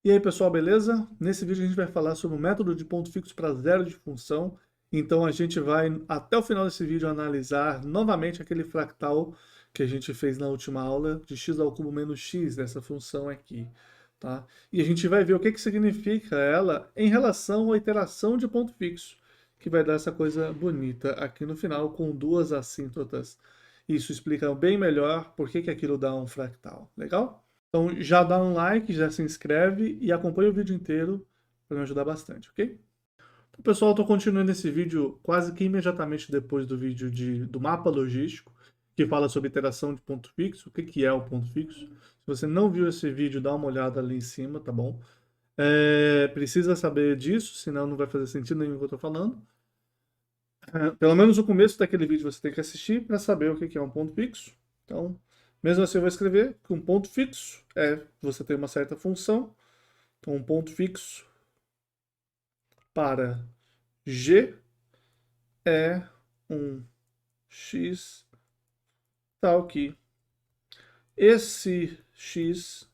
E aí, pessoal, beleza? Nesse vídeo a gente vai falar sobre o método de ponto fixo para zero de função. Então a gente vai, até o final desse vídeo, analisar novamente aquele fractal que a gente fez na última aula de x ao cubo menos x, dessa função aqui, tá? E a gente vai ver o que significa ela em relação à iteração de ponto fixo, que vai dar essa coisa bonita aqui no final, com duas assíntotas. Isso explica bem melhor por que aquilo dá um fractal. Legal? Então já dá um like, já se inscreve e acompanha o vídeo inteiro para me ajudar bastante, ok? Então, pessoal, estou continuando esse vídeo quase que imediatamente depois do vídeo do mapa logístico, que fala sobre iteração de ponto fixo, o que é o ponto fixo. Se você não viu esse vídeo, dá uma olhada ali em cima, tá bom? Precisa saber disso, senão não vai fazer sentido nenhum o que eu estou falando. Pelo menos o começo daquele vídeo você tem que assistir para saber o que é um ponto fixo. Então, mesmo assim eu vou escrever que um ponto fixo é você ter uma certa função. Então, um ponto fixo para g é um x tal que esse x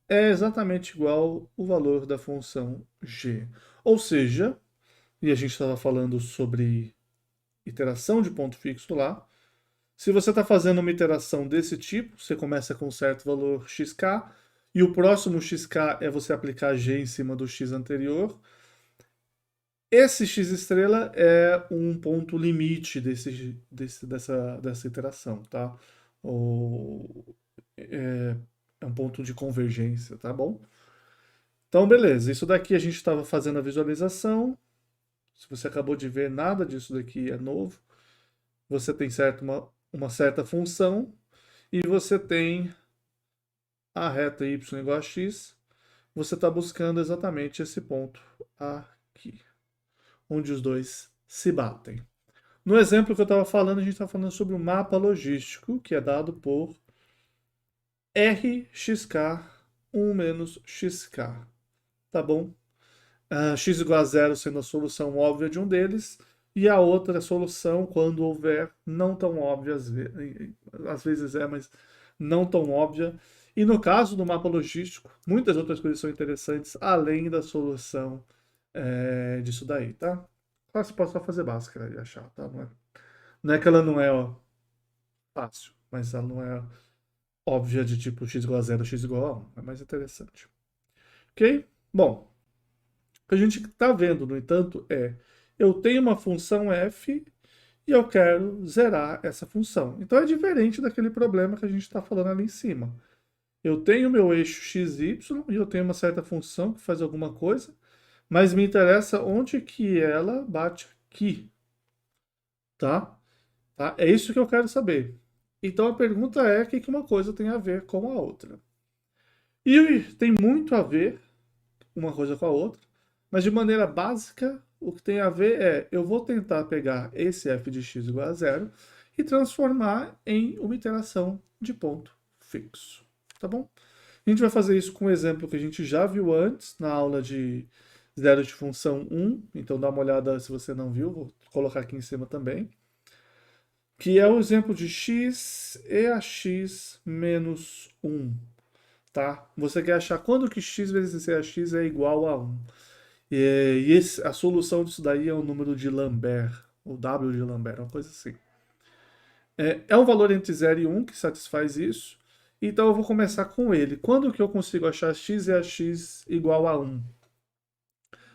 é exatamente igual ao valor da função g. Ou seja, e a gente estava falando sobre iteração de ponto fixo lá, se você está fazendo uma iteração desse tipo, você começa com um certo valor xk, e o próximo xk é você aplicar g em cima do x anterior. Esse x estrela é um ponto limite dessa iteração, tá? Ou, é um ponto de convergência, tá bom? Então, beleza. Isso daqui a gente estava fazendo a visualização. Se você acabou de ver, nada disso daqui é novo. Você tem uma certa função e você tem a reta y igual a x. Você está buscando exatamente esse ponto aqui, onde os dois se batem. No exemplo que eu estava falando, a gente está falando sobre o mapa logístico, que é dado por rxk1 menos xk, tá bom? X igual a zero sendo a solução óbvia de um deles, e a outra solução, quando houver, não tão óbvia, às vezes é, mas não tão óbvia. E no caso do mapa logístico, muitas outras coisas são interessantes, além da solução disso daí, tá? Você pode só fazer básica e achar, tá? Não é que ela não é fácil, mas ela não é óbvia de tipo x igual a zero, x igual a 1. É mais interessante. Ok? Bom, o que a gente está vendo, no entanto, eu tenho uma função f e eu quero zerar essa função. Então é diferente daquele problema que a gente está falando ali em cima. Eu tenho meu eixo xy e eu tenho uma certa função que faz alguma coisa, mas me interessa onde que ela bate aqui, tá? Tá? É isso que eu quero saber. Então a pergunta é o que uma coisa tem a ver com a outra. E tem muito a ver uma coisa com a outra, mas de maneira básica, o que tem a ver eu vou tentar pegar esse f de x igual a zero e transformar em uma iteração de ponto fixo, tá bom? A gente vai fazer isso com um exemplo que a gente já viu antes, na aula de zero de função 1, então dá uma olhada se você não viu, vou colocar aqui em cima também, que é o exemplo de x e a x menos 1, tá? Você quer achar quando que x vezes ax é igual a 1. A solução disso daí é o número de Lambert, o W de Lambert, uma coisa assim. É um valor entre 0 e 1 que satisfaz isso, então eu vou começar com ele. Quando que eu consigo achar x e ax igual a 1?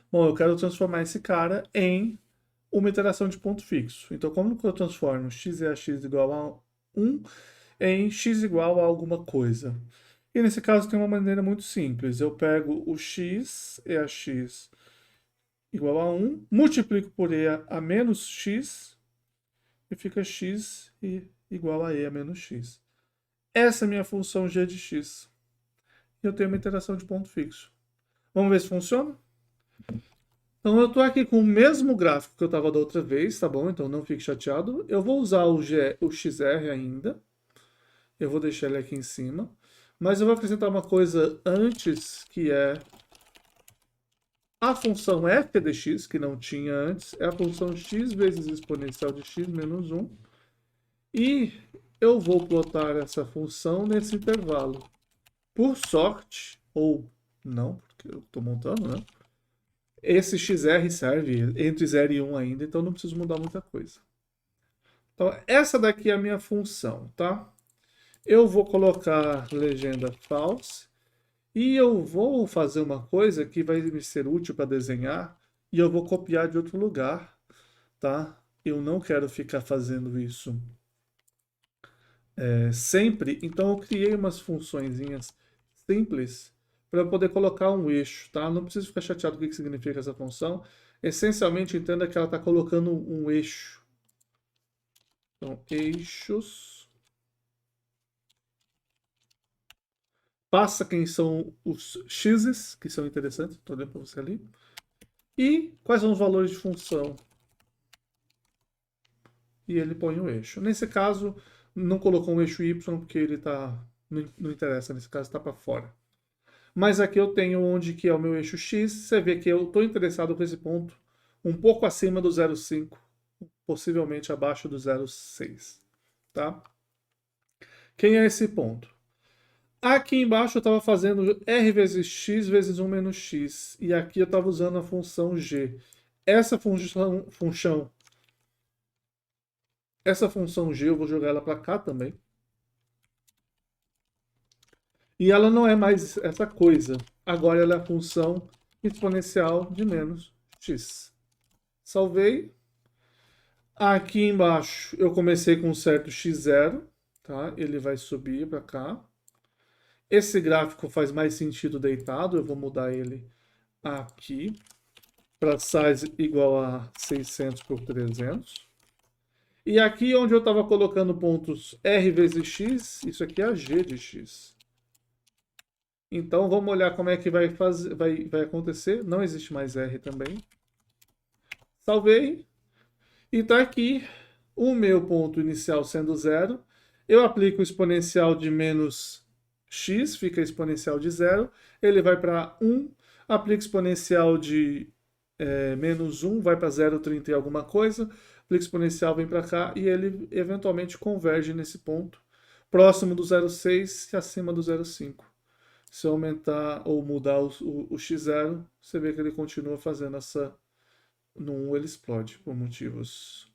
Bom, eu quero transformar esse cara em uma iteração de ponto fixo. Então, como que eu transformo x e ax igual a 1 em x igual a alguma coisa? E nesse caso tem uma maneira muito simples. Eu pego o x e ax igual a 1, multiplico por e a menos x, e fica x igual a e a menos x. Essa é a minha função g de x. E eu tenho uma interação de ponto fixo. Vamos ver se funciona? Então eu estou aqui com o mesmo gráfico que eu estava da outra vez, tá bom? Então não fique chateado. Eu vou usar o XR ainda. Eu vou deixar ele aqui em cima. Mas eu vou acrescentar uma coisa antes, que é a função f de x, que não tinha antes, é a função x vezes exponencial de x menos 1. E eu vou plotar essa função nesse intervalo. Por sorte, ou Não, porque eu estou montando, né? Esse XR serve entre 0 e 1 ainda, então não preciso mudar muita coisa. Então, essa daqui é a minha função, tá? Eu vou colocar legenda false e eu vou fazer uma coisa que vai me ser útil para desenhar e eu vou copiar de outro lugar, tá? Eu não quero ficar fazendo isso sempre, então eu criei umas funçõezinhas simples para eu poder colocar um eixo, tá? Não preciso ficar chateado com o que significa essa função. Essencialmente, entenda que ela está colocando um eixo. Então, eixos. Passa quem são os x's, que são interessantes, estou olhando para você ali. E quais são os valores de função. E ele põe o eixo. Nesse caso, não colocou um eixo y porque ele tá. Não interessa, nesse caso está para fora. Mas aqui eu tenho onde que é o meu eixo x. Você vê que eu estou interessado com esse ponto um pouco acima do 0,5, possivelmente abaixo do 0,6. Tá? Quem é esse ponto? Aqui embaixo eu estava fazendo r vezes x vezes 1 menos x. E aqui eu estava usando a função g. Essa função g eu vou jogar ela para cá também. E ela não é mais essa coisa. Agora ela é a função exponencial de menos x. Salvei. Aqui embaixo eu comecei com um certo x0, tá? Ele vai subir para cá. Esse gráfico faz mais sentido deitado, eu vou mudar ele aqui para size igual a 600 por 300. E aqui onde eu estava colocando pontos r vezes x, isso aqui é a g de x. Então vamos olhar como é que vai acontecer. Não existe mais R também. Salvei. E está aqui o meu ponto inicial sendo 0. Eu aplico o exponencial de menos x, fica exponencial de 0. Ele vai para 1. Aplico exponencial de menos 1, vai para 0,30 e alguma coisa. Aplico exponencial, vem para cá e ele eventualmente converge nesse ponto. Próximo do 0,6 e acima do 0,5. Se eu aumentar ou mudar o x0, você vê que ele continua fazendo essa. No 1 ele explode por motivos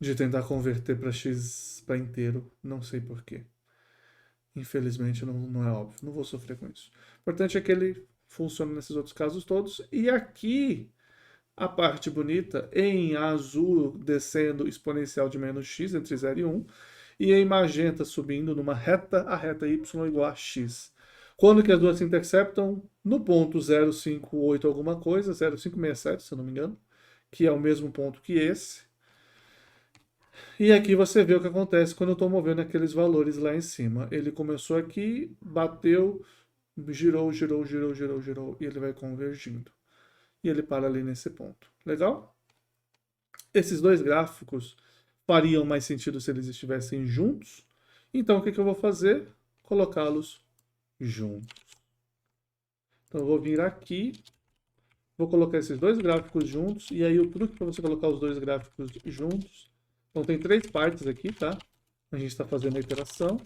de tentar converter para x para inteiro. Não sei porquê. Infelizmente não é óbvio. Não vou sofrer com isso. O importante é que ele funciona nesses outros casos todos. E aqui a parte bonita em azul descendo exponencial de menos x entre 0 e 1. E em magenta subindo numa reta, a reta y igual a x. Quando que as duas se interceptam? No ponto 058 alguma coisa, 0567, se eu não me engano, que é o mesmo ponto que esse. E aqui você vê o que acontece quando eu estou movendo aqueles valores lá em cima. Ele começou aqui, bateu, girou, girou, girou, girou, girou, e ele vai convergindo. E ele para ali nesse ponto. Legal? Esses dois gráficos fariam mais sentido se eles estivessem juntos. Então o que eu vou fazer? Colocá-los juntos. Então eu vou vir aqui, vou colocar esses dois gráficos juntos, e aí o truque para você colocar os dois gráficos juntos. Então tem três partes aqui, tá? A gente está fazendo a iteração,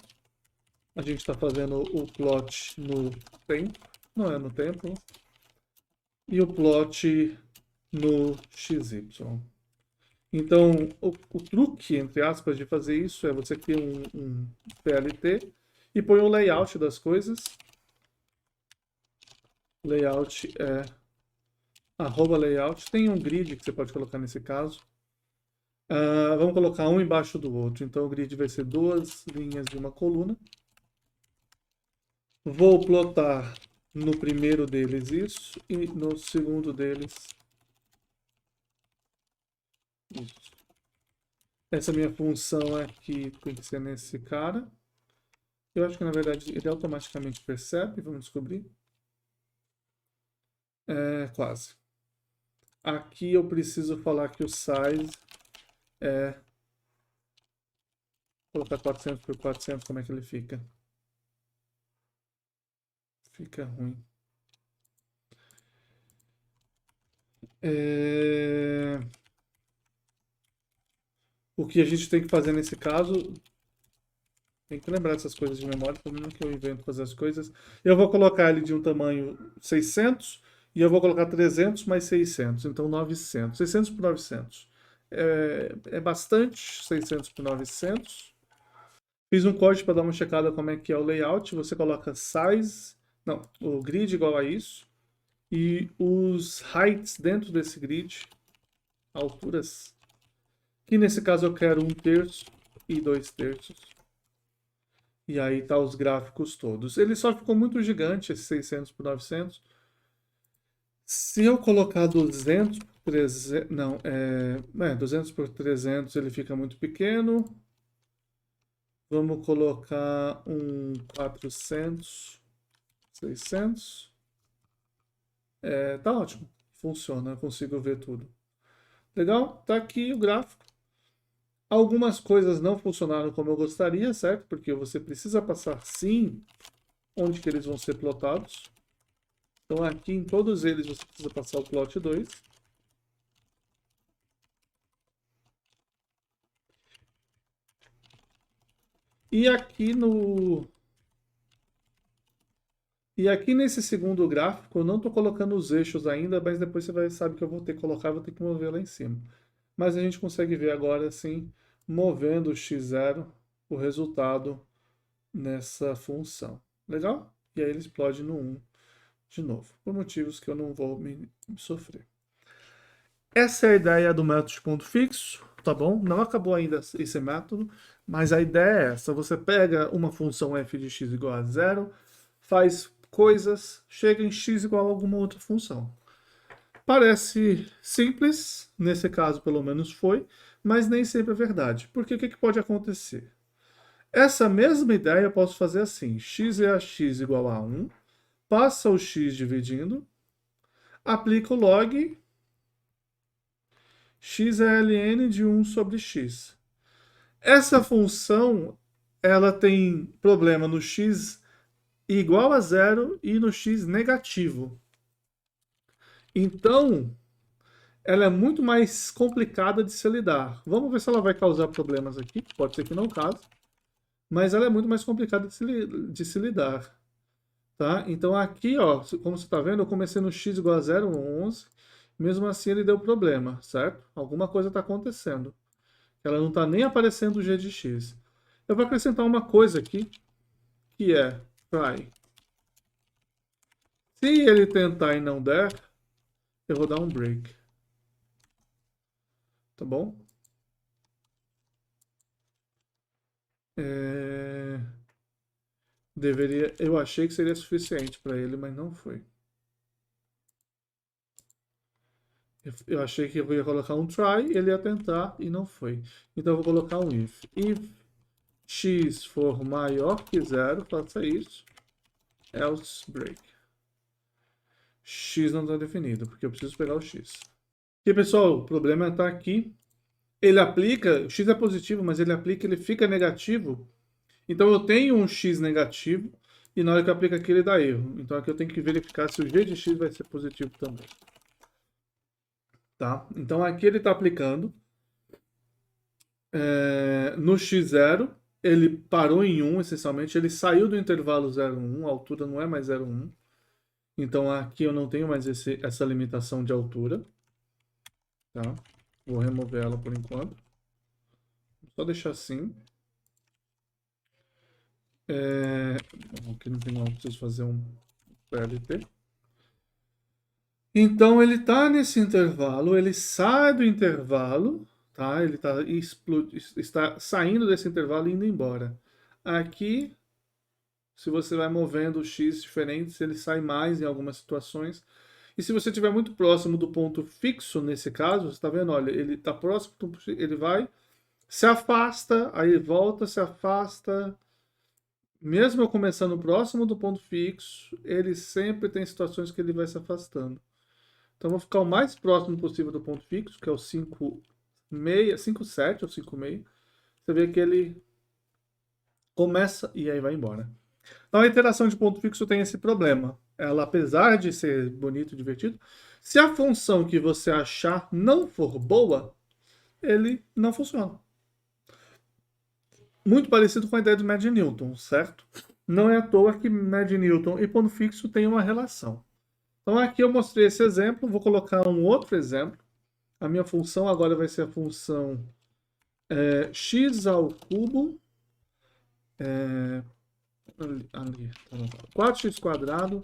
a gente está fazendo o plot no tempo, não é no tempo, e o plot no XY. Então, o truque, entre aspas, de fazer isso é você cria um PLT e põe o layout das coisas. Layout é @layout. Tem um grid que você pode colocar nesse caso. Vamos colocar um embaixo do outro. Então o grid vai ser duas linhas de uma coluna. Vou plotar no primeiro deles isso e no segundo deles isso. Essa minha função aqui tem que ser nesse cara. Eu acho que na verdade ele automaticamente percebe, vamos descobrir. Quase. Aqui eu preciso falar que o size é... Colocar 400 por 400, como é que ele fica? Fica ruim. O que a gente tem que fazer nesse caso Tem que lembrar dessas coisas de memória, pelo menos que eu invento fazer as coisas. Eu vou colocar ele de um tamanho 600 e eu vou colocar 300 mais 600, então 900. 600 por 900. É bastante, 600 por 900. Fiz um corte para dar uma checada como é que é o layout. Você coloca size, não, o grid igual a isso. E os heights dentro desse grid, alturas, que nesse caso eu quero 1/3 e 2/3. E aí tá os gráficos todos. Ele só ficou muito gigante, esse 600 por 900. Se eu colocar 200 por 300, não, 200 por 300 ele fica muito pequeno. Vamos colocar um 400, 600. Tá ótimo, funciona, eu consigo ver tudo. Legal? Tá aqui o gráfico. Algumas coisas não funcionaram como eu gostaria, certo? Porque você precisa passar sim onde que eles vão ser plotados. Então aqui em todos eles você precisa passar o plot 2. E aqui nesse segundo gráfico, eu não estou colocando os eixos ainda, mas depois você sabe que eu vou ter que colocar, vou ter que mover lá em cima. Mas a gente consegue ver agora, assim, movendo o x0, o resultado nessa função. Legal? E aí ele explode no 1 de novo, por motivos que eu não vou me sofrer. Essa é a ideia do método de ponto fixo, tá bom? Não acabou ainda esse método, mas a ideia é essa. Você pega uma função f de x igual a 0, faz coisas, chega em x igual a alguma outra função. Parece simples, nesse caso pelo menos foi, mas nem sempre é verdade. Porque o que pode acontecer? Essa mesma ideia eu posso fazer assim, x é a x igual a 1, passa o x dividindo, aplica o log, x é ln de 1 sobre x. Essa função, ela tem problema no x igual a 0 e no x negativo. Então, ela é muito mais complicada de se lidar. Vamos ver se ela vai causar problemas aqui, pode ser que não cause, mas ela é muito mais complicada de se lidar. Tá? Então aqui, ó, como você está vendo, eu comecei no x igual a 0,11, mesmo assim ele deu problema, certo? Alguma coisa está acontecendo. Ela não está nem aparecendo o g de x. Eu vou acrescentar uma coisa aqui, que é try. Se ele tentar e não der, eu vou dar um break. Tá bom? Eu achei que seria suficiente para ele, mas não foi. Eu achei que eu ia colocar um try, ele ia tentar e não foi. Então eu vou colocar um if. If x for maior que 0, faça isso. Else break. X não está definido, porque eu preciso pegar o x. E pessoal, o problema está aqui. Ele aplica, o x é positivo, mas ele aplica, ele fica negativo. Então eu tenho um x negativo, e na hora que eu aplico aqui ele dá erro. Então aqui eu tenho que verificar se o g de x vai ser positivo também. Tá? Então aqui ele está aplicando. No x0, ele parou em 1, essencialmente. Ele saiu do intervalo 0,1, a altura não é mais 0,1. Então aqui eu não tenho mais essa limitação de altura. Tá? Vou remover ela por enquanto. Só deixar assim. Aqui no final preciso fazer um PLT. Então ele está nesse intervalo, ele sai do intervalo, tá? Ele está saindo desse intervalo e indo embora. Aqui, se você vai movendo o x diferentes, ele sai mais em algumas situações. E se você estiver muito próximo do ponto fixo, nesse caso, você está vendo, olha, ele está próximo, ele vai, se afasta, aí volta, se afasta. Mesmo eu começando próximo do ponto fixo, ele sempre tem situações que ele vai se afastando. Então, eu vou ficar o mais próximo possível do ponto fixo, que é o 5,7 ou 5,6. Você vê que ele começa e aí vai embora. Então, a iteração de ponto fixo tem esse problema. Ela, apesar de ser bonito e divertido, se a função que você achar não for boa, ele não funciona. muito parecido com a ideia do média Newton, certo? Não é à toa que média Newton e ponto fixo têm uma relação. Então aqui eu mostrei esse exemplo, vou colocar um outro exemplo. A minha função agora vai ser a função x ao cubo, ali, 4x quadrado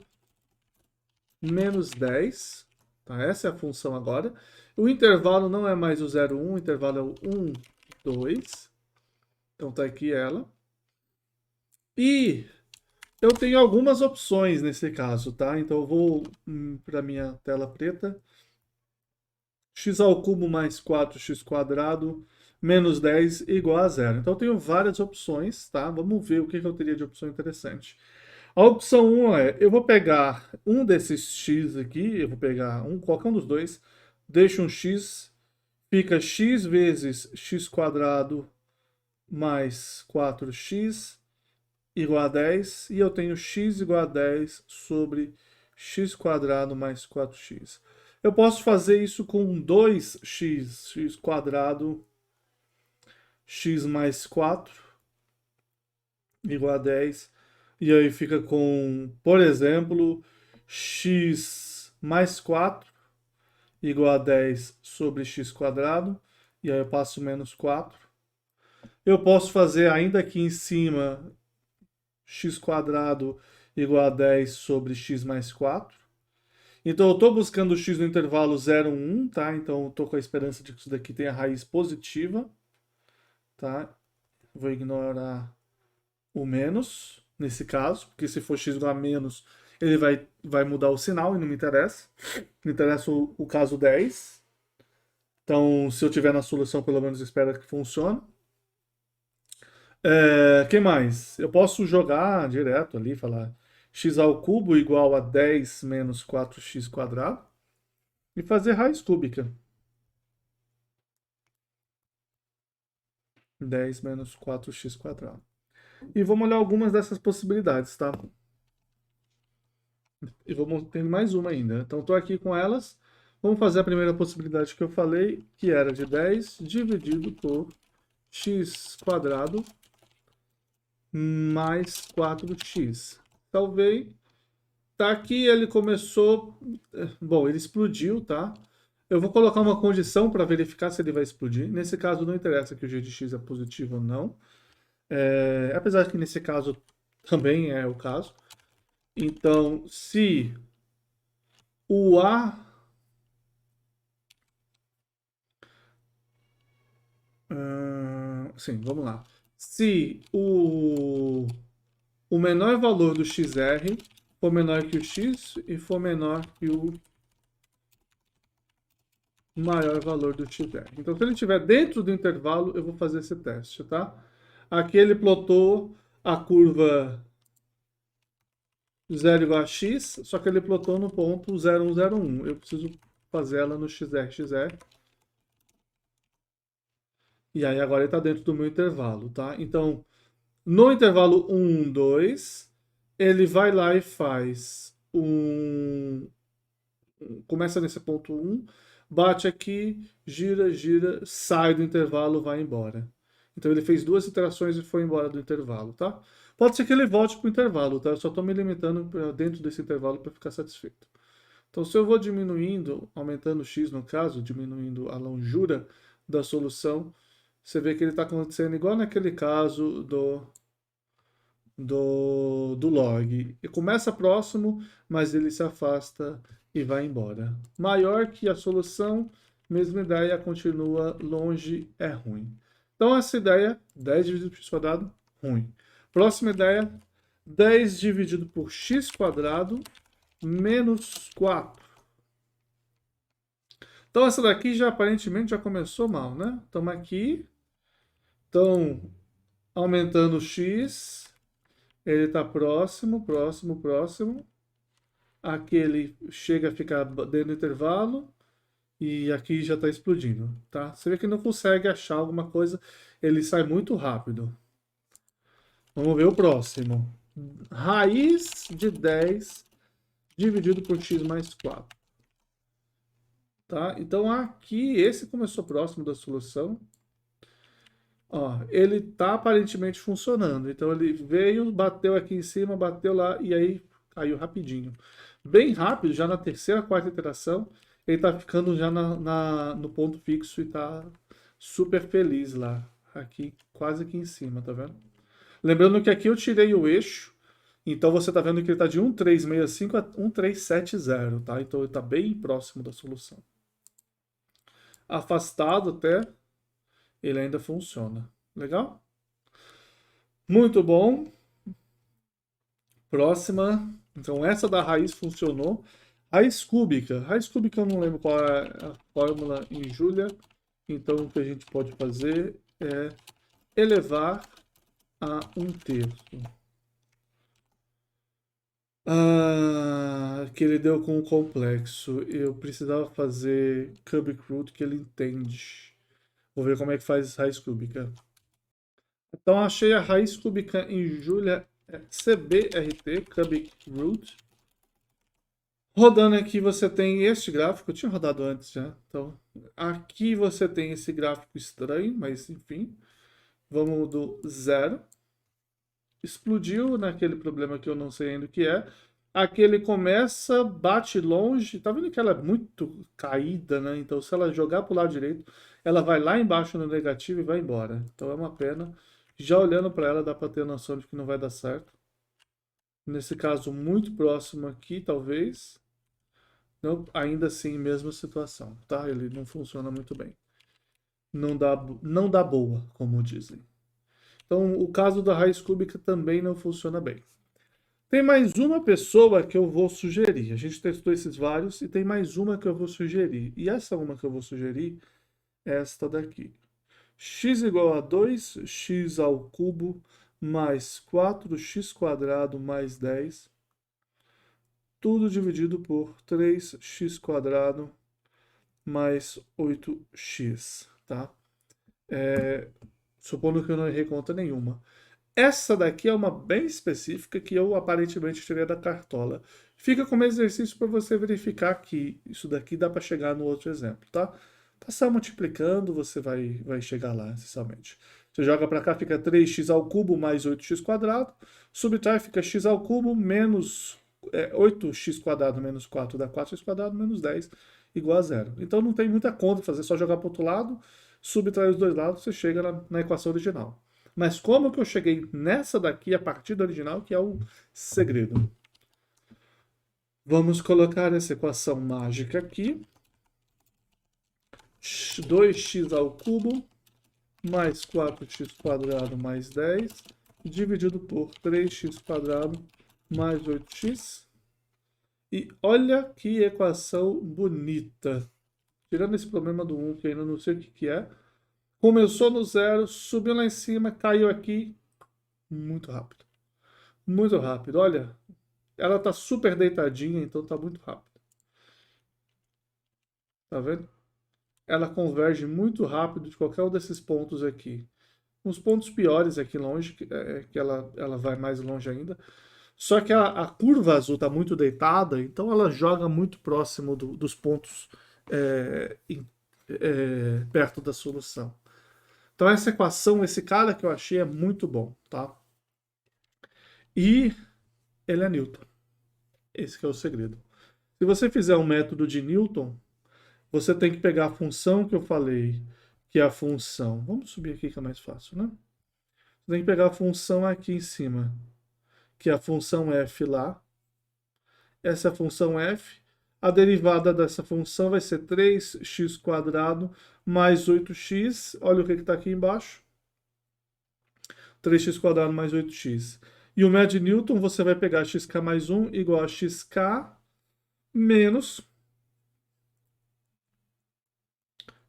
menos 10. Tá? Essa é a função agora. O intervalo não é mais o 0, 1, o intervalo é o 1, 2. Então tá aqui ela. E eu tenho algumas opções nesse caso, tá? Então eu vou para minha tela preta. X ao cubo mais 4x quadrado menos 10 igual a zero. Então eu tenho várias opções, tá? Vamos ver o que eu teria de opção interessante. A opção 1 é, eu vou pegar um desses x aqui, eu vou pegar qualquer um dos dois, deixo um x, fica x vezes x quadrado mais 4x igual a 10, e eu tenho x igual a 10 sobre x quadrado mais 4x. Eu posso fazer isso com 2x, x quadrado, x mais 4, igual a 10. E aí fica com, por exemplo, x mais 4, igual a 10 sobre x quadrado. E aí eu passo menos 4. Eu posso fazer ainda aqui em cima, x quadrado igual a 10 sobre x mais 4. Então eu estou buscando o x no intervalo 0, 1, tá? Então eu estou com a esperança de que isso daqui tenha raiz positiva, tá? Vou ignorar o menos, nesse caso, porque se for x igual a menos, ele vai mudar o sinal e não me interessa. Me interessa o caso 10. Então, se eu tiver na solução, pelo menos espero que funcione. Que mais? Eu posso jogar direto ali, falar x ao cubo igual a 10 menos 4x quadrado e fazer raiz cúbica. 10 menos 4x quadrado. E vamos olhar algumas dessas possibilidades, tá? E vamos ter mais uma ainda. Então, estou aqui com elas. Vamos fazer a primeira possibilidade que eu falei, que era de 10 dividido por x quadrado mais 4x. Talvez. Tá aqui, ele começou. Bom, ele explodiu, tá? Eu vou colocar uma condição para verificar se ele vai explodir. Nesse caso, não interessa que o g de x é positivo ou não. Apesar de que nesse caso também é o caso. Então, se o A. Sim, vamos lá. Se o menor valor do XR for menor que o X e for menor que o maior valor do XR. Então, se ele estiver dentro do intervalo, eu vou fazer esse teste, tá? Aqui ele plotou a curva 0 igual a x, só que ele plotou no ponto 0, 1, 0, 1. Eu preciso fazer ela no XR, XR. E aí agora ele está dentro do meu intervalo, tá? Então, no intervalo 1, 2, ele vai lá e faz começa nesse ponto 1, bate aqui, gira, gira, sai do intervalo, vai embora. Então ele fez duas iterações e foi embora do intervalo, tá? Pode ser que ele volte para o intervalo, tá? Eu só estou me limitando dentro desse intervalo para ficar satisfeito. Então, se eu vou diminuindo, aumentando x no caso, diminuindo a longura da solução, você vê que ele está acontecendo igual naquele caso do log. E começa próximo, mas ele se afasta e vai embora. Maior que a solução, mesma ideia, continua longe, é ruim. Então, essa ideia, 10 dividido por x quadrado, ruim. Próxima ideia, 10 dividido por x quadrado menos 4. Então, essa daqui já aparentemente já começou mal, né? Estamos aqui. Então, aumentando o x, ele está próximo, próximo, próximo. Aqui ele chega a ficar dentro do intervalo e aqui já está explodindo, tá? Você vê que não consegue achar alguma coisa, ele sai muito rápido. Vamos ver o próximo. Raiz de 10 dividido por x mais 4. Tá? Então aqui, esse começou próximo da solução. Ó, ele tá aparentemente funcionando. Então ele veio, bateu aqui em cima, bateu lá e aí caiu rapidinho. Bem rápido, já na terceira, quarta iteração, ele tá ficando já no ponto fixo e tá super feliz lá. Aqui, quase aqui em cima, tá vendo? Lembrando que aqui eu tirei o eixo, então você tá vendo que ele tá de 1365 a 1370, tá? Então ele tá bem próximo da solução. Afastado até, ele ainda funciona. Legal? Muito bom. Próxima. Então, essa da raiz funcionou. Raiz cúbica. Raiz cúbica eu não lembro qual é a fórmula em Julia. Então, o que a gente pode fazer é elevar a 1/3. Que ele deu com o complexo. Eu precisava fazer cubic root que ele entende. Vou ver como é que faz raiz cúbica. Então, achei a raiz cúbica em Julia CBRT, cubic root. Rodando aqui você tem este gráfico, eu tinha rodado antes já, então aqui você tem esse gráfico estranho, mas enfim, vamos do 0, explodiu naquele problema que eu não sei ainda o que é, aqui ele começa, bate longe, tá vendo que ela é muito caída, né, então se ela jogar pro lado direito, ela vai lá embaixo no negativo e vai embora, então é uma pena, já olhando para ela dá para ter noção de que não vai dar certo, nesse caso muito próximo aqui talvez, não, ainda assim, mesma situação, tá? Ele não funciona muito bem. Não dá boa, como dizem. Então, o caso da raiz cúbica também não funciona bem. Tem mais uma pessoa que eu vou sugerir. A gente testou esses vários e tem mais uma que eu vou sugerir. E essa uma que eu vou sugerir é esta daqui. X igual a 2x ao cubo mais 4x² mais 10, tudo dividido por 3x² mais 8x, tá? Supondo que eu não errei conta nenhuma. Essa daqui é uma bem específica que eu aparentemente tirei da cartola. Fica como exercício para você verificar que isso daqui dá para chegar no outro exemplo, tá? Passar multiplicando, você vai chegar lá, essencialmente. Você joga para cá, fica 3x ao cubo mais 8x². Subtrai, fica x ao cubo menos 8x² menos 4 dá 4x² menos 10 igual a 0. Então não tem muita conta fazer, só jogar para o outro lado, subtrair os dois lados, você chega na equação original. Mas como que eu cheguei nessa daqui a partir do original, que é o segredo? Vamos colocar essa equação mágica aqui. 2x ao cubo mais 4x² mais 10 dividido por 3x² mais 8x. E olha que equação bonita. Tirando esse problema do 1, que ainda não sei o que é. Começou no 0, subiu lá em cima, caiu aqui. Muito rápido. Muito rápido. Olha, ela tá super deitadinha, então tá muito rápido. Tá vendo? Ela converge muito rápido de qualquer um desses pontos aqui. Uns pontos piores aqui longe, que ela vai mais longe ainda. Só que a curva azul está muito deitada, então ela joga muito próximo dos pontos perto da solução. Então essa equação, esse cara que eu achei é muito bom, tá? E ele é Newton. Esse que é o segredo. Se você fizer um método de Newton, você tem que pegar a função que eu falei, que é a função. Vamos subir aqui que é mais fácil, né? Você tem que pegar a função aqui em cima, que é a função f lá. Essa é a função f. A derivada dessa função vai ser 3x² mais 8x. Olha o que está aqui embaixo. 3x² mais 8x. E o médio de Newton, você vai pegar xk mais 1 igual a xk menos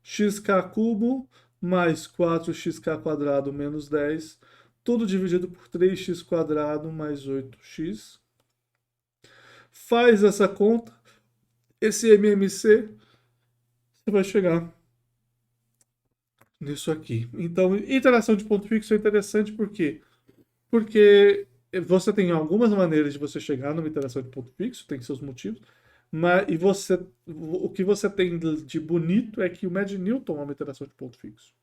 xk cubo mais 4xk² menos 10, tudo dividido por 3x² mais 8x. Faz essa conta, esse MMC, você vai chegar nisso aqui. Então, interação de ponto fixo é interessante por quê? Porque você tem algumas maneiras de você chegar numa interação de ponto fixo, tem seus motivos, mas o que você tem de bonito é que o médio de Newton é uma interação de ponto fixo.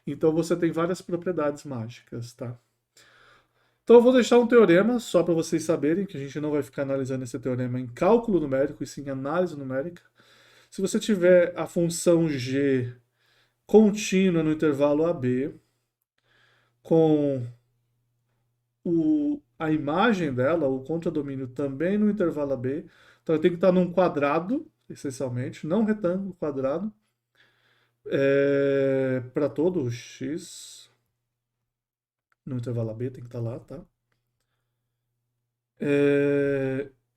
Então você tem várias propriedades mágicas, tá? Então eu vou deixar um teorema só para vocês saberem que a gente não vai ficar analisando esse teorema em cálculo numérico e sim em análise numérica. Se você tiver a função g contínua no intervalo AB com a imagem dela, o contradomínio também no intervalo AB, então tem que estar num quadrado, essencialmente, não retângulo, quadrado, para todo o x no intervalo AB tem que estar lá, tá?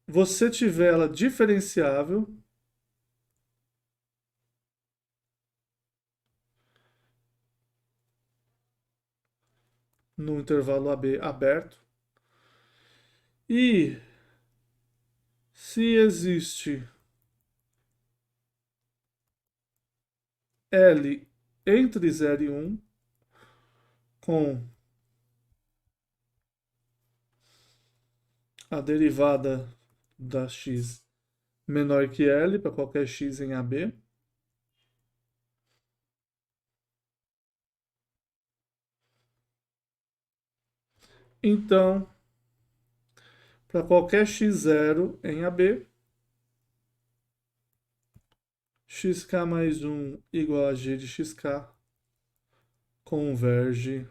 Você tiver ela diferenciável no intervalo AB aberto e se existe L entre 0 e 1 com a derivada da x menor que L para qualquer x em AB. Então, para qualquer x0 em AB, xk mais 1 igual a g de xk converge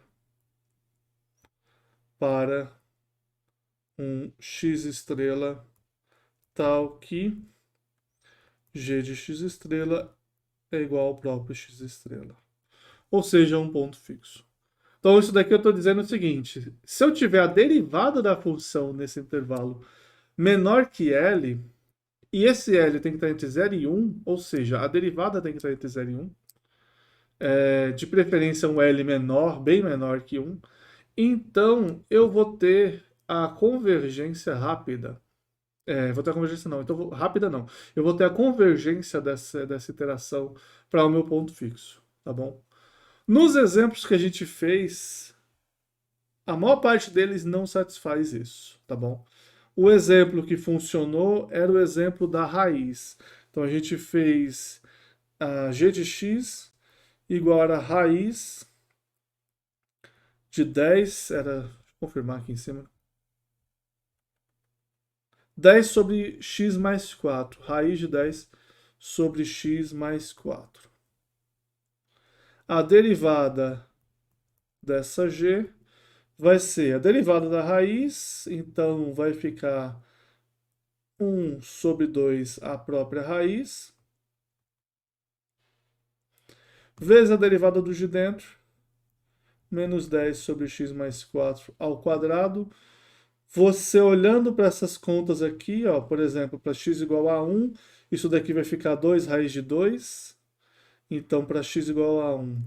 para um x estrela tal que g de x estrela é igual ao próprio x estrela. Ou seja, um ponto fixo. Então, isso daqui eu estou dizendo o seguinte: se eu tiver a derivada da função nesse intervalo menor que L, e esse L tem que estar entre 0 e 1, ou seja, a derivada tem que estar entre 0 e 1, de preferência um L menor, bem menor que 1, então eu vou ter a convergência rápida. Vou ter a convergência não, então rápida não. Eu vou ter a convergência dessa iteração para o meu ponto fixo, tá bom? Nos exemplos que a gente fez, a maior parte deles não satisfaz isso, tá bom? O exemplo que funcionou era o exemplo da raiz. Então a gente fez a g de x igual a raiz de 10, vou confirmar aqui em cima, 10 sobre x mais 4, raiz de 10 sobre x mais 4. A derivada dessa g vai ser a derivada da raiz, então vai ficar 1 sobre 2 a própria raiz, vezes a derivada do de dentro, menos 10 sobre x mais 4 ao quadrado. Você olhando para essas contas aqui, ó, por exemplo, para x igual a 1, isso daqui vai ficar 2 raiz de 2. Então, para x igual a 1,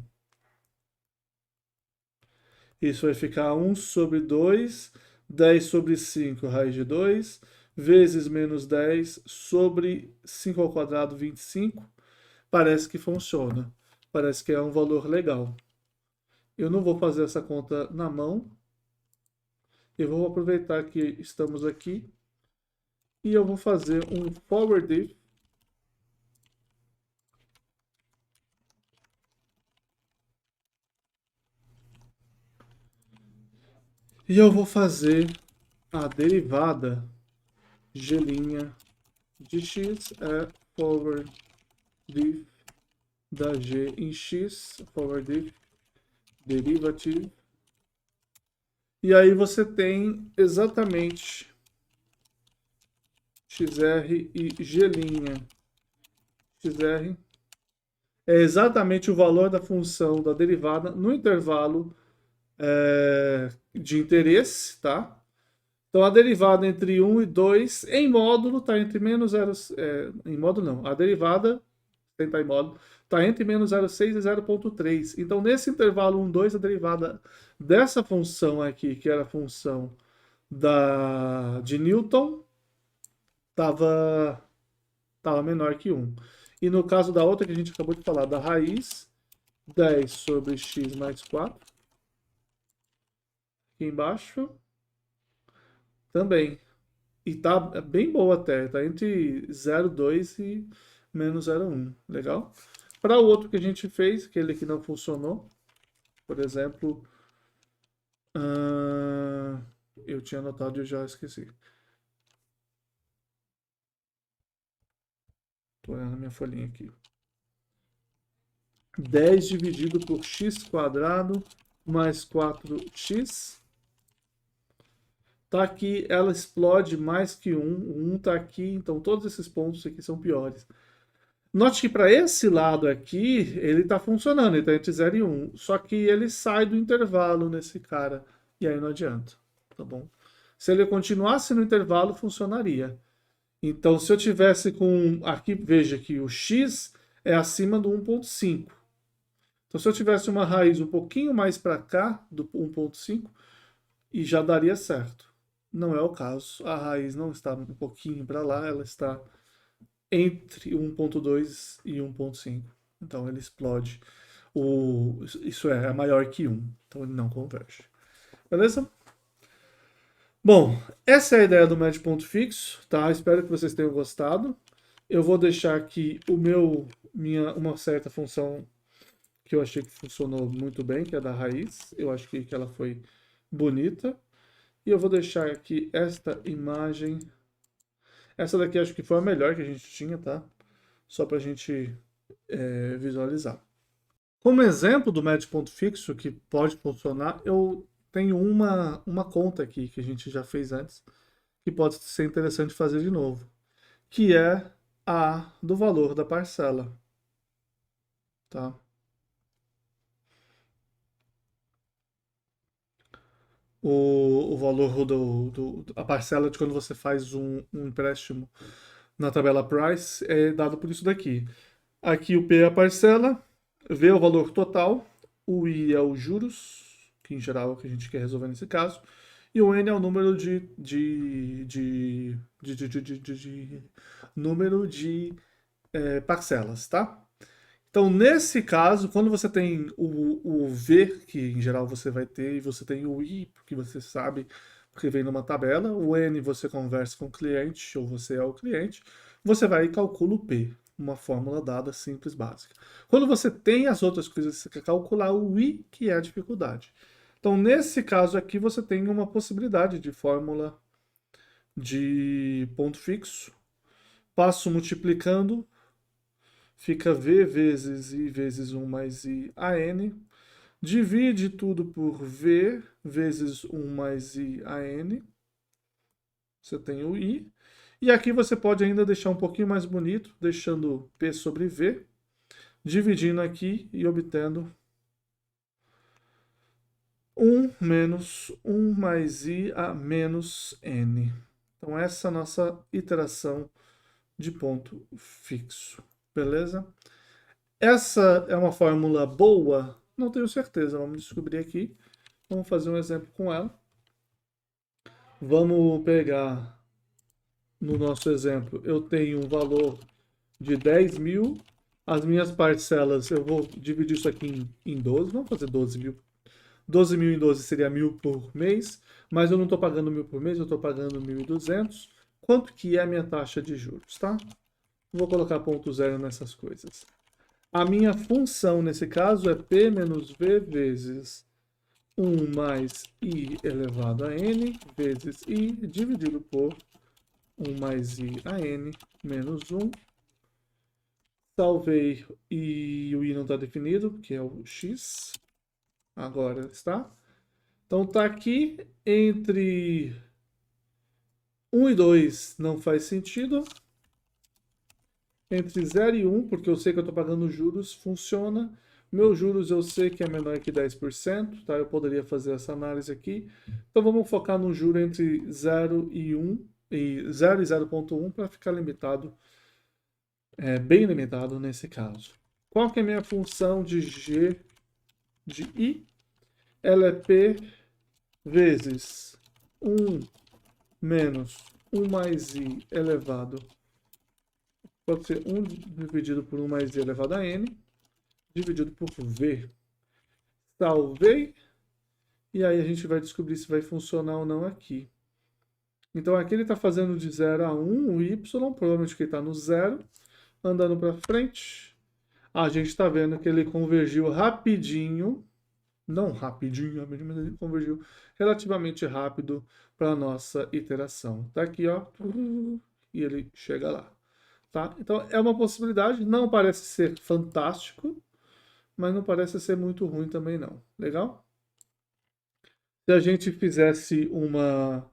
isso vai ficar 1 sobre 2, 10 sobre 5 raiz de 2, vezes menos 10 sobre 5 ao quadrado, 25. Parece que funciona. Parece que é um valor legal. Eu não vou fazer essa conta na mão. Eu vou aproveitar que estamos aqui e eu vou fazer um forward if e eu vou fazer a derivada g' de x é forward if da g em x, forward if derivative. E aí você tem exatamente xr e g'. xr é exatamente o valor da função da derivada no intervalo de interesse, tá? Então a derivada entre 1 e 2 em módulo está entre menos 0, em módulo não, a derivada tentar em módulo está entre menos 0,6 e 0,3. Então nesse intervalo 1, 2 a derivada dessa função aqui, que era a função de Newton, estava menor que 1. E no caso da outra que a gente acabou de falar, da raiz, 10 sobre x mais 4, aqui embaixo, também. E tá bem boa até, tá entre 0,2 e menos 0,1. Legal? Para o outro que a gente fez, aquele que não funcionou, Por exemplo, eu tinha anotado e eu já esqueci. Estou olhando a minha folhinha aqui. 10 dividido por x quadrado mais 4x. Tá aqui, ela explode mais que 1. O 1 tá aqui, então todos esses pontos aqui são piores. Note que para esse lado aqui, ele está funcionando, ele está entre 0 e 1. Só que ele sai do intervalo nesse cara. E aí não adianta, tá bom? Se ele continuasse no intervalo, funcionaria. Então, se eu tivesse com... Aqui, veja que o x é acima do 1.5. Então, se eu tivesse uma raiz um pouquinho mais para cá, do 1.5, e já daria certo. Não é o caso. A raiz não está um pouquinho para lá, ela está entre 1.2 e 1.5. Então ele explode. Isso é maior que 1. Então ele não converge. Beleza? Bom, essa é a ideia do médio ponto fixo, tá? Espero que vocês tenham gostado. Eu vou deixar aqui uma certa função que eu achei que funcionou muito bem, que é da raiz. Eu acho que ela foi bonita. E eu vou deixar aqui esta imagem. Essa daqui acho que foi a melhor que a gente tinha, tá? Só para a gente visualizar. Como exemplo do médio ponto fixo que pode funcionar, eu tenho uma conta aqui que a gente já fez antes, que pode ser interessante fazer de novo, que é a do valor da parcela. Tá? O valor a parcela de quando você faz um empréstimo na tabela Price é dado por isso daqui. Aqui o P é a parcela, V é o valor total, o I é os juros, que em geral é o que a gente quer resolver nesse caso, e o N é o número parcelas, tá? Então, nesse caso, quando você tem o V, que em geral você vai ter, e você tem o I, porque você sabe, porque vem numa tabela, o N você conversa com o cliente, ou você é o cliente, você vai e calcula o P, uma fórmula dada simples, básica. Quando você tem as outras coisas, você quer calcular o I, que é a dificuldade. Então, nesse caso aqui, você tem uma possibilidade de fórmula de ponto fixo. Passo multiplicando, fica V vezes I vezes 1 mais I a N. Divide tudo por V vezes 1 mais I a N. Você tem o I. E aqui você pode ainda deixar um pouquinho mais bonito, deixando P sobre V, dividindo aqui e obtendo 1 menos 1 mais I a menos N. Então essa é a nossa iteração de ponto fixo. Beleza? Essa é uma fórmula boa? Não tenho certeza, vamos descobrir aqui. Vamos fazer um exemplo com ela. Vamos pegar, no nosso exemplo, eu tenho um valor de 10 mil. As minhas parcelas, eu vou dividir isso aqui em 12. Vamos fazer 12 mil. 12 mil em 12 seria 1.000 por mês, mas eu não estou pagando 1.000 por mês, eu estou pagando 1.200. Quanto que é a minha taxa de juros, tá? Vou colocar ponto zero nessas coisas. A minha função nesse caso é P menos V vezes 1 mais I elevado a N vezes I dividido por 1 mais I a N menos 1. Salvei e o I não está definido, que é o X. Agora está. Então está aqui entre 1 e 2 não faz sentido. Entre 0 e 1, porque eu sei que eu estou pagando juros, funciona. Meus juros eu sei que é menor que 10%, tá? Eu poderia fazer essa análise aqui. Então vamos focar no juro entre 0 e 1, e 0 e 0.1 para ficar limitado, bem limitado nesse caso. Qual que é a minha função de G de I? Ela é P vezes 1 menos 1 mais I elevado. Pode ser 1 dividido por 1 mais I elevado a N, dividido por V. Salvei. E aí a gente vai descobrir se vai funcionar ou não aqui. Então aqui ele está fazendo de 0 a 1, o Y, provavelmente que está no 0. Andando para frente, a gente está vendo que ele convergiu rapidinho não rapidinho, mas ele convergiu relativamente rápido para a nossa iteração. Tá aqui, ó, e ele chega lá. Tá? Então é uma possibilidade, não parece ser fantástico, mas não parece ser muito ruim também não. Legal? Se a gente fizesse uma...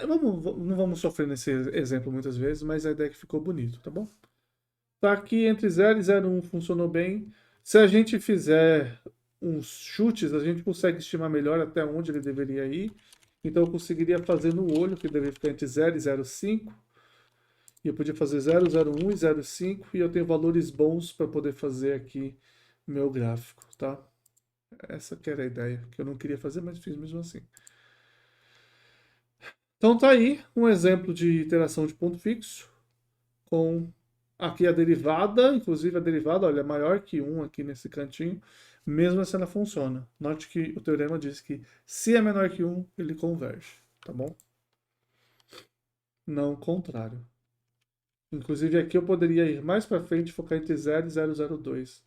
não vamos sofrer nesse exemplo muitas vezes, mas a ideia é que ficou bonito, tá bom? Tá aqui entre 0 e 0,1 funcionou bem. Se a gente fizer uns chutes, a gente consegue estimar melhor até onde ele deveria ir. Então eu conseguiria fazer no olho, que deveria ficar entre 0 e 0,5. E eu podia fazer 0, 0,1 e 0,5. E eu tenho valores bons para poder fazer aqui meu gráfico, tá? Essa que era a ideia, que eu não queria fazer, mas fiz mesmo assim. Então tá aí um exemplo de iteração de ponto fixo com aqui a derivada, inclusive a derivada, olha, é maior que 1 aqui nesse cantinho, mesmo assim ela funciona. Note que o teorema diz que se é menor que 1, ele converge, tá bom? Não o contrário. Inclusive aqui eu poderia ir mais para frente e focar entre 0 e 0,02.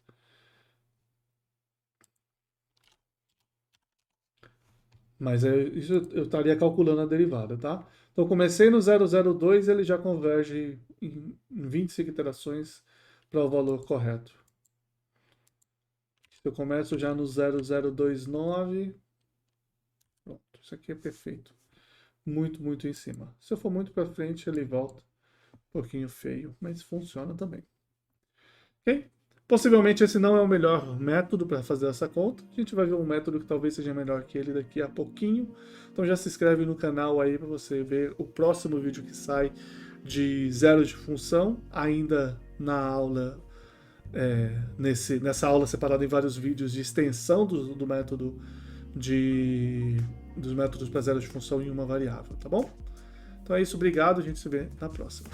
Mas isso eu estaria calculando a derivada, tá? Então comecei no 0,02, ele já converge em 25 iterações para o valor correto. Se eu começo já no 0,029, pronto, isso aqui é perfeito. Muito, muito em cima. Se eu for muito para frente, ele volta um pouquinho feio, mas funciona também. Ok? Possivelmente esse não é o melhor método para fazer essa conta. A gente vai ver um método que talvez seja melhor que ele daqui a pouquinho. Então já se inscreve no canal aí para você ver o próximo vídeo que sai de zero de função, ainda na aula, nessa aula separada em vários vídeos de extensão do método dos métodos para zero de função em uma variável, tá bom? Então é isso, obrigado, a gente se vê na próxima.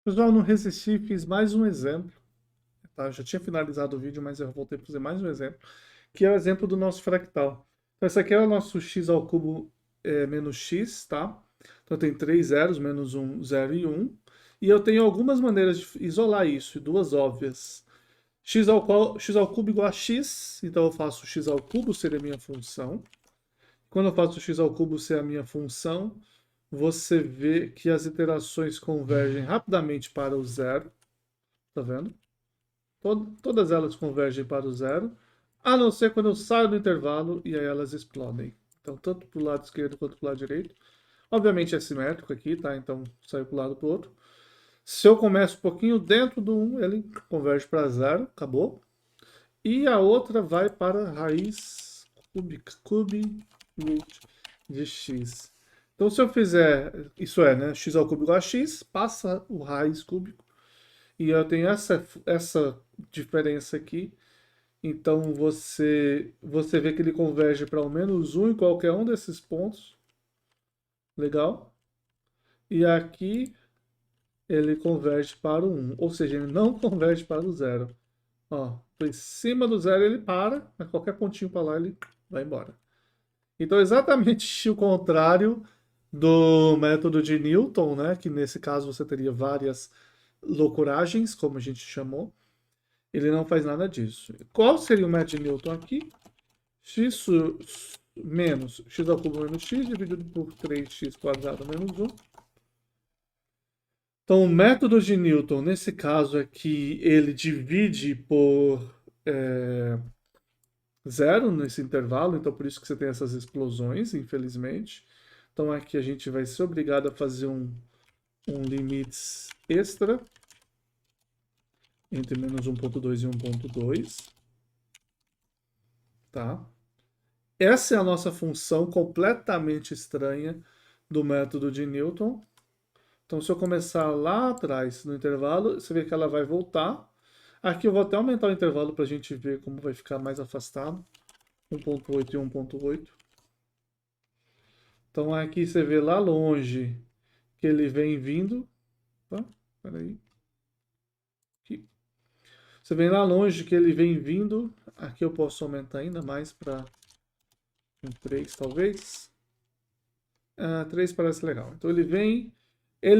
Pessoal, não resisti, fiz mais um exemplo. Tá? Eu já tinha finalizado o vídeo, mas eu voltei para fazer mais um exemplo, que é o exemplo do nosso fractal. Então, esse aqui é o nosso x ao cubo menos x, tá? Então tem 3 zeros, menos 1, 0 e 1. E eu tenho algumas maneiras de isolar isso, duas óbvias. X ao cubo igual a x, então eu faço x ao cubo ser a minha função. Quando eu faço x ao cubo ser a minha função, você vê que as iterações convergem rapidamente para o zero. Tá vendo? Todas elas convergem para o zero, a não ser quando eu saio do intervalo e aí elas explodem. Então, tanto para o lado esquerdo quanto para o lado direito. Obviamente é simétrico aqui, tá? Então, sai para o lado para o outro. Se eu começo um pouquinho dentro do 1, ele converge para zero, acabou. E a outra vai para raiz cúbica, root de x. Então, se eu fizer, isso é, né, x ao cubo igual a x, passa o raiz cúbico. E eu tenho essa diferença aqui. Então, você vê que ele converge para o menos 1 em qualquer um desses pontos. Legal? E aqui ele converge para o 1, ou seja, ele não converge para o 0. Ó, em cima do 0 ele para, a qualquer pontinho para lá ele vai embora. Então, exatamente o contrário do método de Newton, né? Que nesse caso você teria várias loucuragens, como a gente chamou. Ele não faz nada disso. Qual seria o método de Newton aqui? X menos x ao cubo menos x dividido por 3x quadrado menos 1. Então, o método de Newton, nesse caso aqui, ele divide por zero nesse intervalo, então por isso que você tem essas explosões, infelizmente. Então aqui a gente vai ser obrigado a fazer um limites extra entre menos 1.2 e 1.2. Tá? Essa é a nossa função completamente estranha do método de Newton. Então, se eu começar lá atrás, no intervalo, você vê que ela vai voltar. Aqui eu vou até aumentar o intervalo para a gente ver como vai ficar mais afastado. 1.8 e 1.8. Então, aqui você vê lá longe que ele vem vindo. Opa, peraí. Aqui. Você vê lá longe que ele vem vindo. Aqui eu posso aumentar ainda mais para 3, talvez. 3 parece legal. Então ele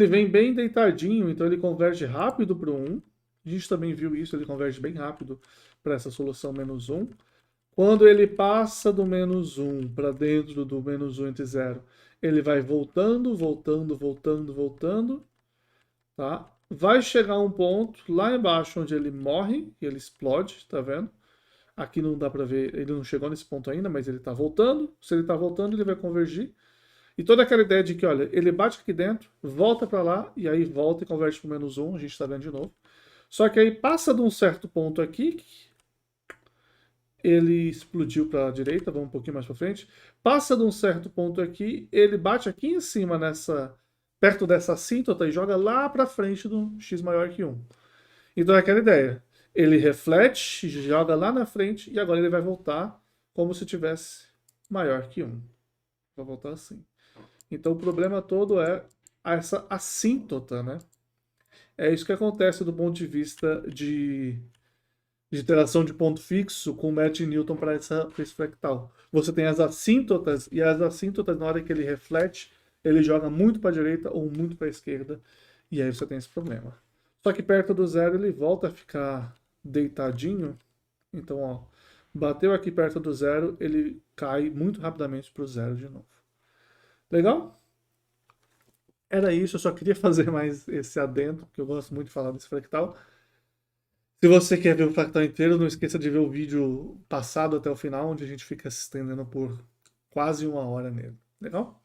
vem bem deitadinho, então ele converge rápido para o 1. A gente também viu isso, ele converge bem rápido para essa solução menos 1. Quando ele passa do menos 1 para dentro do menos 1 entre 0, ele vai voltando, voltando, voltando, voltando. Tá? Vai chegar um ponto lá embaixo onde ele morre, e ele explode, tá vendo? Aqui não dá para ver, ele não chegou nesse ponto ainda, mas ele está voltando. Se ele está voltando, ele vai convergir. E toda aquela ideia de que, olha, ele bate aqui dentro, volta para lá, e aí volta e converte para menos 1, a gente está vendo de novo. Só que aí passa de um certo ponto aqui, ele explodiu para a direita, vamos um pouquinho mais para frente. Passa de um certo ponto aqui, ele bate aqui em cima, perto dessa assíntota, e joga lá para frente do x maior que 1. Então é aquela ideia. Ele reflete, joga lá na frente, e agora ele vai voltar como se tivesse maior que 1. Vai voltar assim. Então o problema todo é essa assíntota, né? É isso que acontece do ponto de vista de iteração de ponto fixo com o método de Newton para esse fractal. Você tem as assíntotas, e as assíntotas, na hora que ele reflete, ele joga muito para a direita ou muito para a esquerda, e aí você tem esse problema. Só que perto do zero ele volta a ficar deitadinho, então ó, bateu aqui perto do zero, ele cai muito rapidamente para o zero de novo. Legal? Era isso, eu só queria fazer mais esse adendo, porque eu gosto muito de falar desse fractal. Se você quer ver o fractal inteiro, não esqueça de ver o vídeo passado até o final, onde a gente fica se estendendo por quase 1 hora nele. Legal?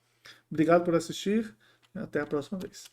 Obrigado por assistir e até a próxima vez.